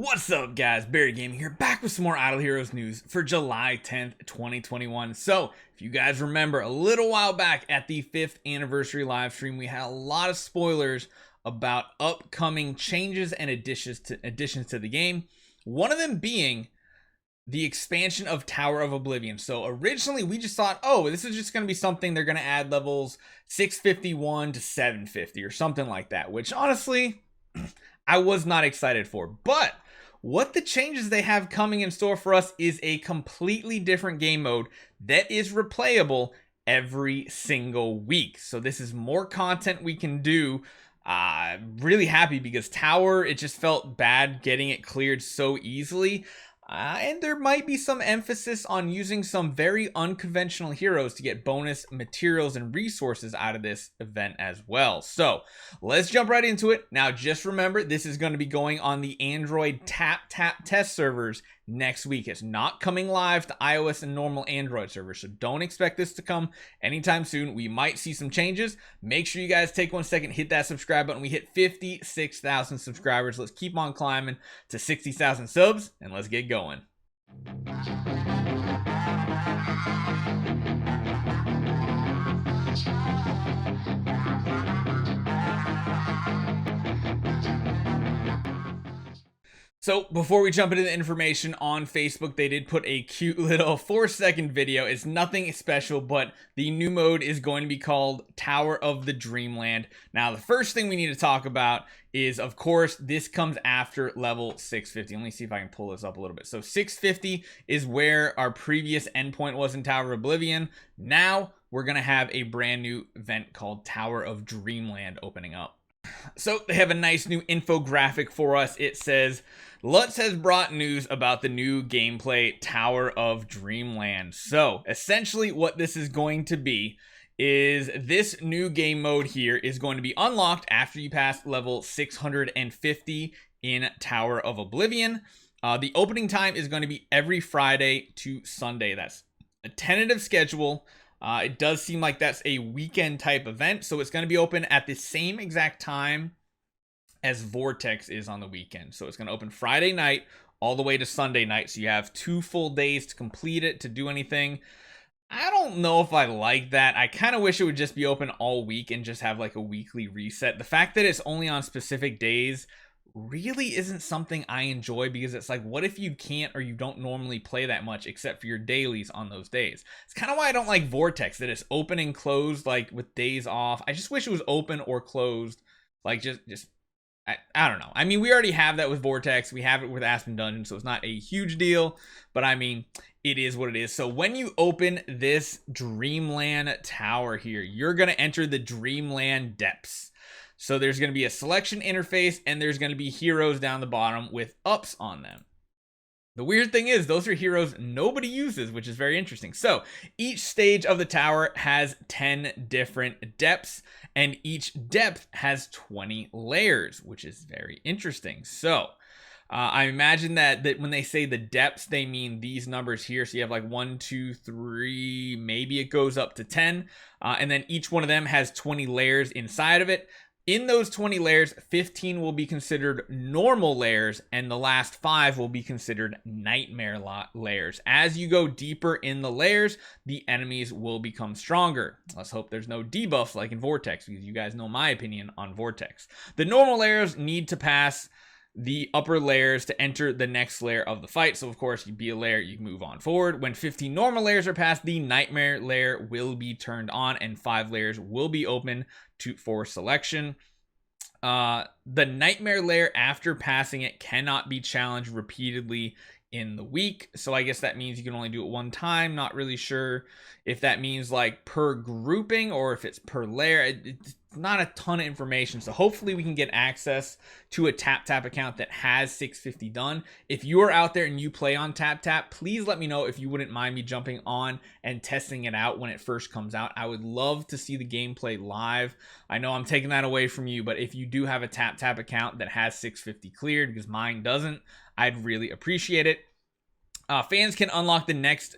What's up, guys? Barry Gaming here, back with some more Idle Heroes news for July 10th, 2021. So, if you guys remember, a little while back at the 5th anniversary live stream, we had a lot of spoilers about upcoming changes and additions to the game. One of them being the expansion of Tower of Oblivion. So originally we just thought, oh, this is just going to be something they're going to add levels 651 to 750 or something like that, which honestly I was not excited for. But what the changes they have coming in store for us is a completely different game mode that is replayable every single week. So this is more content we can do. Really happy because Tower, it just felt bad getting it cleared so easily. And there might be some emphasis on using some very unconventional heroes to get bonus materials and resources out of this event as well. So let's jump right into it. Now, just remember, this is going to be going on the Android TapTap test servers next week. It's not coming live to iOS and normal Android servers, so don't expect this to come anytime soon. We might see some changes. Make sure you guys take 1 second, hit that subscribe button. We hit 56,000 subscribers. Let's keep on climbing to 60,000 subs, and let's get going. So before we jump into the information on Facebook, they did put a cute little 4-second video. It's nothing special, but the new mode is going to be called Tower of the Dreamland. Now, the first thing we need to talk about is, of course, this comes after level 650. Let me see if I can pull this up a little bit. So 650 is where our previous endpoint was in Tower of Oblivion. Now we're going to have a brand new event called Tower of Dreamland opening up. So they have a nice new infographic for us. It says, Lutz has brought news about the new gameplay Tower of Dreamland. So essentially what this is going to be is this new game mode here is going to be unlocked after you pass level 650 in Tower of Oblivion. The opening time is going to be every Friday to Sunday. That's a tentative schedule. It does seem like that's a weekend type event, so it's going to be open at the same exact time as Vortex is on the weekend. So it's going to open Friday night all the way to Sunday night, so you have 2 full days to complete it, to do anything. I don't know if I like that. I kind of wish it would just be open all week and just have like a weekly reset. The fact that it's only on specific days really isn't something I enjoy, because it's like, what if you can't or you don't normally play that much except for your dailies on those days? It's kind of why I don't like Vortex, that it's open and closed like with days off. I just wish it was open or closed, like just I don't know. I mean, we already have that with Vortex. We have it with Aspen Dungeon, so it's not a huge deal, but I mean, it is what it is. So when you open this Dreamland Tower here, you're going to enter the Dreamland Depths. So there's going to be a selection interface, and there's going to be heroes down the bottom with ups on them. The weird thing is, those are heroes nobody uses, which is very interesting. So each stage of the tower has 10 different depths, and each depth has 20 layers, which is very interesting. So I imagine that when they say the depths, they mean these numbers here. So you have like 1, 2, 3, maybe it goes up to 10. And then each one of them has 20 layers inside of it. In those 20 layers, 15 will be considered normal layers, and the last 5 will be considered nightmare layers. As you go deeper in the layers, the enemies will become stronger. Let's hope there's no debuffs like in Vortex, because you guys know my opinion on Vortex. The normal layers need to pass the upper layers to enter the next layer of the fight. So of course, you be a layer, you move on forward. When 15 normal layers are passed, the nightmare layer will be turned on, and 5 layers will be open for selection. The nightmare layer, after passing it, cannot be challenged repeatedly in the week. So I guess that means you can only do it one time. Not really sure if that means like per grouping or if it's per layer. It's not a ton of information. So hopefully we can get access to a TapTap account that has 650 done. If you are out there and you play on TapTap, please let me know if you wouldn't mind me jumping on and testing it out when it first comes out. I would love to see the gameplay live. I know I'm taking that away from you, but if you do have a TapTap account that has 650 cleared, because mine doesn't, I'd really appreciate it. Fans can unlock the next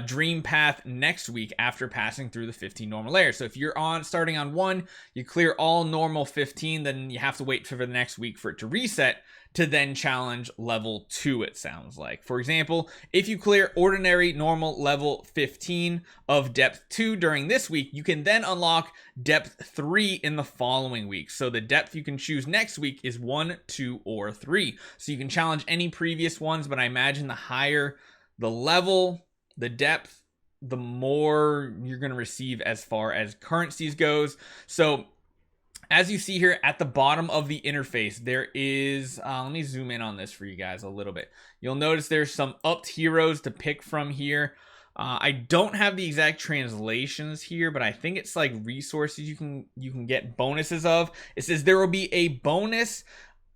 dream path next week after passing through the 15 normal layers. So if you're starting on 1, you clear all normal 15, then you have to wait for the next week for it to reset to then challenge level 2, it sounds like. For example, if you clear ordinary normal level 15 of depth 2 during this week, you can then unlock depth 3 in the following week. So the depth you can choose next week is 1, 2, or 3. So you can challenge any previous ones, but I imagine the higher the level, the depth, the more you're going to receive as far as currencies goes. So as you see here at the bottom of the interface, there is, let me zoom in on this for you guys a little bit. You'll notice there's some upped heroes to pick from here. I don't have the exact translations here, but I think it's like resources you can get bonuses of. It says there will be a bonus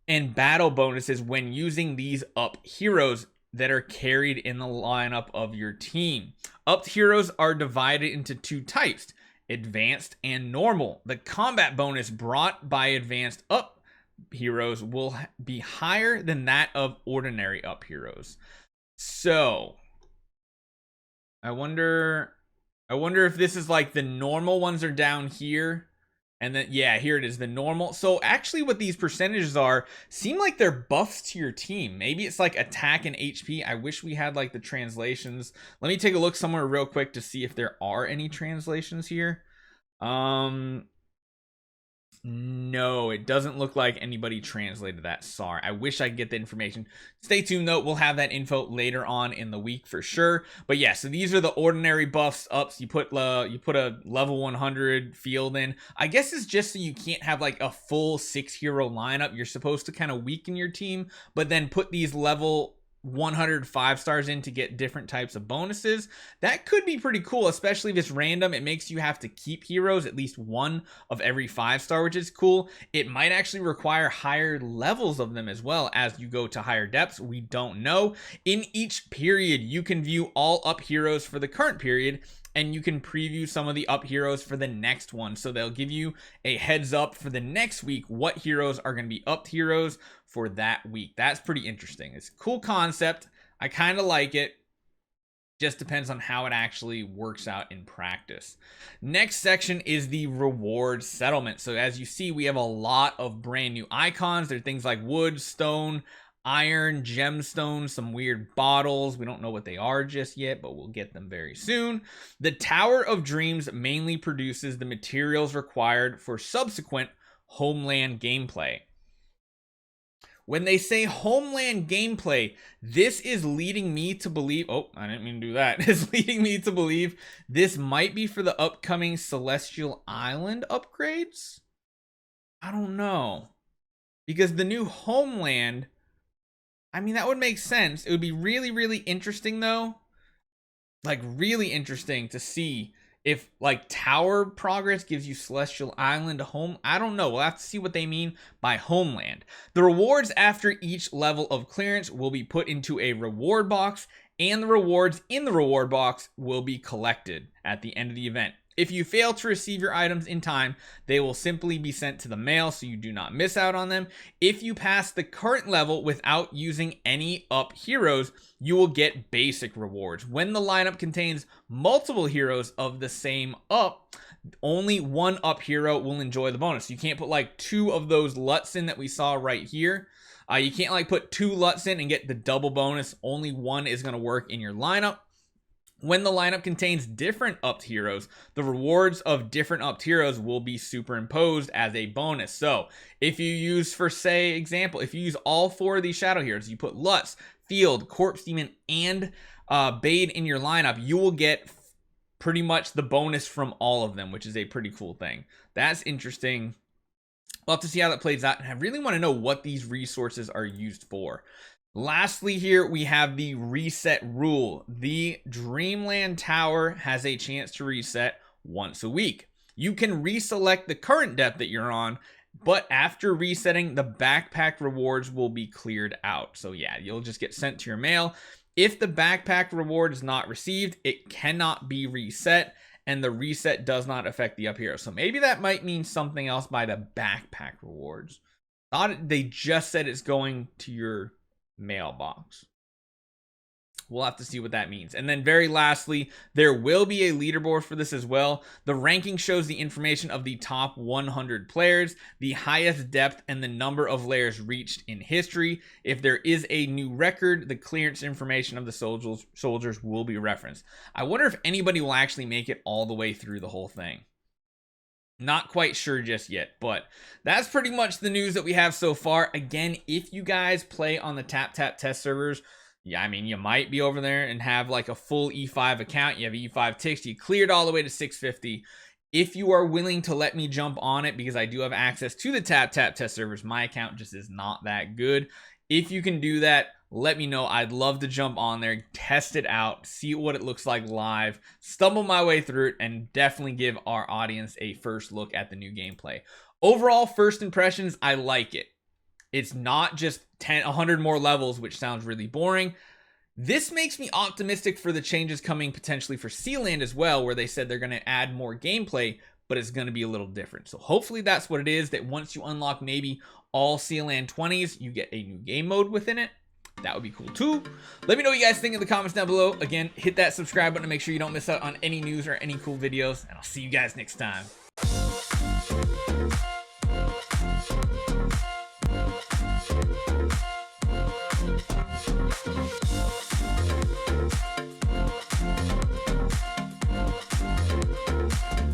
and battle bonuses when using these up heroes that are carried in the lineup of your team. Upped heroes are divided into 2 types: advanced and normal. The combat bonus brought by advanced up heroes will be higher than that of ordinary up heroes. So I wonder if this is like the normal ones are down here. And then, yeah, here it is, the normal. So actually what these percentages are seem like they're buffs to your team. Maybe it's like attack and HP. I wish we had like the translations. Let me take a look somewhere real quick to see if there are any translations here. No, it doesn't look like anybody translated that. Sorry, I wish I could get the information. Stay tuned though, we'll have that info later on in the week for sure. But yeah, so these are the ordinary buffs ups. You put a level 100 field in. I guess it's just so you can't have like a full 6 hero lineup. You're supposed to kind of weaken your team, but then put these level 100 5-stars in to get different types of bonuses. That could be pretty cool, especially if it's random. It makes you have to keep heroes, at least one of every 5-star, which is cool. It might actually require higher levels of them as well as you go to higher depths. We don't know. In each period, you can view all up heroes for the current period, and you can preview some of the up heroes for the next one. So they'll give you a heads up for the next week what heroes are going to be upped heroes for that week. That's pretty interesting. It's a cool concept. I kind of like it. Just depends on how it actually works out in practice. Next section is the reward settlement. So as you see, we have a lot of brand new icons. There are things like wood, stone, iron, gemstones, some weird bottles. We don't know what they are just yet, but we'll get them very soon. The Tower of Dreams mainly produces the materials required for subsequent Homeland gameplay. When they say Homeland gameplay, this is leading me to believe, oh, I didn't mean to do that. It's leading me to believe this might be for the upcoming Celestial Island upgrades. I don't know. Because the new Homeland, I mean, that would make sense. It would be really, really interesting though. Like really interesting to see if like tower progress gives you Celestial Island home. I don't know. We'll have to see what they mean by Homeland. The rewards after each level of clearance will be put into a reward box, and the rewards in the reward box will be collected at the end of the event. If you fail to receive your items in time, they will simply be sent to the mail so you do not miss out on them. If you pass the current level without using any up heroes, you will get basic rewards. When the lineup contains multiple heroes of the same up, only one up hero will enjoy the bonus. You can't put like 2 of those Luts in that we saw right here. You can't like put 2 Luts in and get the double bonus. Only one is going to work in your lineup. When the lineup contains different upped heroes, the rewards of different upped heroes will be superimposed as a bonus. So if you use, for say example, if you use all 4 of these shadow heroes, you put Lutz, Field, Corpse Demon, and Bade in your lineup, you will get pretty much the bonus from all of them, which is a pretty cool thing. That's interesting. We'll have to see how that plays out, and I really want to know what these resources are used for. Lastly, here we have the reset rule. The Dreamland Tower has a chance to reset once a week. You can reselect the current depth that you're on, but after resetting, the backpack rewards will be cleared out. So yeah, you'll just get sent to your mail. If the backpack reward is not received, it cannot be reset, and the reset does not affect the up hero. So maybe that might mean something else by the backpack rewards. Thought they just said it's going to your mailbox. We'll have to see what that means. And then very lastly, there will be a leaderboard for this as well. The ranking shows the information of the top 100 players, the highest depth, and the number of layers reached in history. If there is a new record, the clearance information of the soldiers will be referenced. I wonder if anybody will actually make it all the way through the whole thing. Not quite sure just yet, but that's pretty much the news that we have so far. Again, if you guys play on the TapTap test servers, yeah, I mean, you might be over there and have like a full E5 account. You have E5 ticks. You cleared all the way to 650. If you are willing to let me jump on it, because I do have access to the TapTap test servers, my account just is not that good. If you can do that, let me know. I'd love to jump on there, test it out, see what it looks like live, stumble my way through it, and definitely give our audience a first look at the new gameplay. Overall, first impressions, I like it. It's not just 100 more levels, which sounds really boring. This makes me optimistic for the changes coming potentially for Sealand as well, where they said they're going to add more gameplay, but it's going to be a little different. So hopefully that's what it is, that once you unlock maybe all Sealand 20s, you get a new game mode within it. That would be cool too. Let me know what you guys think in the comments down below. Again, hit that subscribe button to make sure you don't miss out on any news or any cool videos, and I'll see you guys next time.